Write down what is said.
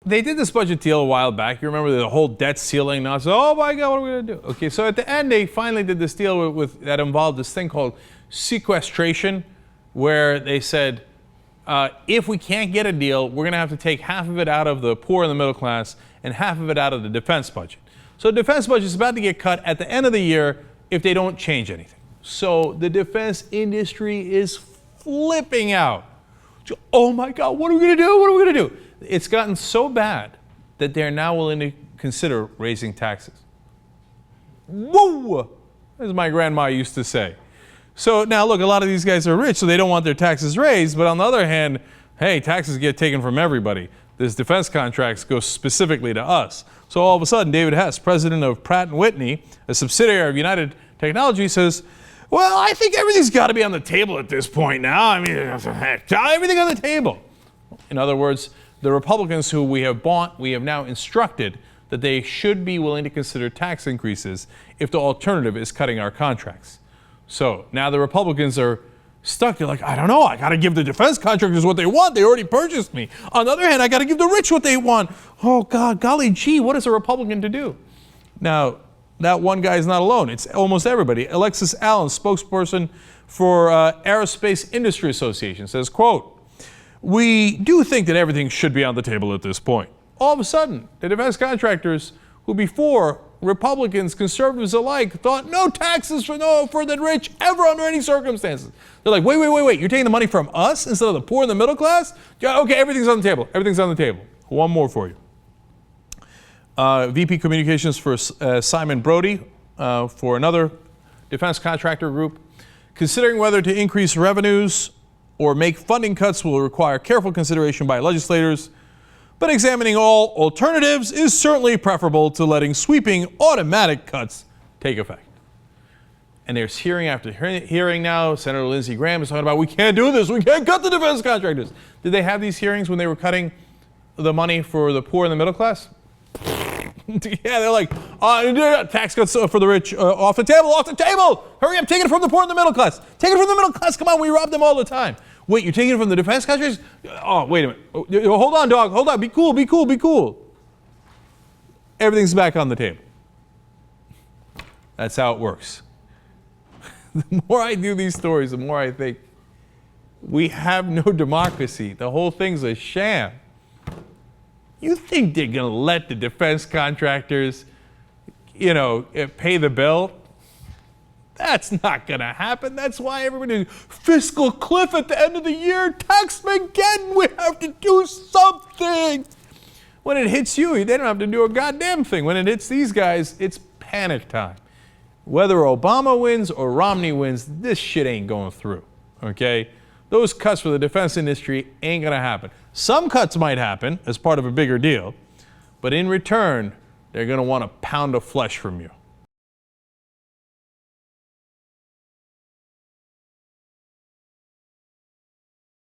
they did this budget deal a while back. You remember the whole debt ceiling nonsense. Oh my God, what are we going to do? Okay, so at the end, they finally did this deal with that involved this thing called sequestration, where they said, if we can't get a deal, we're going to have to take half of it out of the poor and the middle class and half of it out of the defense budget. So the defense budget is about to get cut at the end of the year if they don't change anything. So the defense industry is flipping out. Oh my God, what are we going to do? What are we going to do? It's gotten so bad that they're now willing to consider raising taxes. Woo! As my grandma used to say. So now look, a lot of these guys are rich, so they don't want their taxes raised. But on the other hand, hey, taxes get taken from everybody. This defense contracts go specifically to us. So all of a sudden, David Hess, president of Pratt & Whitney, a subsidiary of United Technology, says, well, I think everything's got to be on the table at this point now. I mean, everything on the table. In other words, the Republicans who we have now instructed that they should be willing to consider tax increases if the alternative is cutting our contracts. So now the Republicans are stuck. They're like, I don't know. I got to give the defense contractors what they want. They already purchased me. On the other hand, I got to give the rich what they want. Oh, God, golly gee, what is a Republican to do? Now, that one guy is not alone. It's almost everybody. Alexis Allen, spokesperson for Aerospace Industry Association, says, quote, we do think that everything should be on the table at this point. All of a sudden, the defense contractors, who before Republicans, conservatives alike, thought no taxes for the rich ever under any circumstances. They're like, wait, you're taking the money from us instead of the poor and the middle class? Yeah, okay, everything's on the table. Everything's on the table. One more for you. VP Communications for Simon Brody for another defense contractor group. Considering whether to increase revenues or make funding cuts will require careful consideration by legislators, but examining all alternatives is certainly preferable to letting sweeping automatic cuts take effect. And there's hearing after hearing now. Senator Lindsey Graham is talking about, we can't do this. We can't cut the defense contractors. Did they have these hearings when they were cutting the money for the poor and the middle class? Yeah, they're like, tax cuts for the rich off the table. Hurry up, take it from the poor and the middle class. Take it from the middle class. Come on, we rob them all the time. Wait, you're taking it from the defense contractors? Oh, wait a minute. Hold on, dog. Hold on. Be cool. Everything's back on the table. That's how it works. The more I do these stories, the more I think we have no democracy. The whole thing's a sham. You think they're going to let the defense contractors, pay the bill? That's not going to happen. That's why everybody, fiscal cliff at the end of the year, tax again, we have to do something. When it hits you, they don't have to do a goddamn thing. When it hits these guys, it's panic time. Whether Obama wins or Romney wins, this shit ain't going through, okay? Those cuts for the defense industry ain't going to happen. Some cuts might happen as part of a bigger deal, but in return, they're going to want a pound of flesh from you.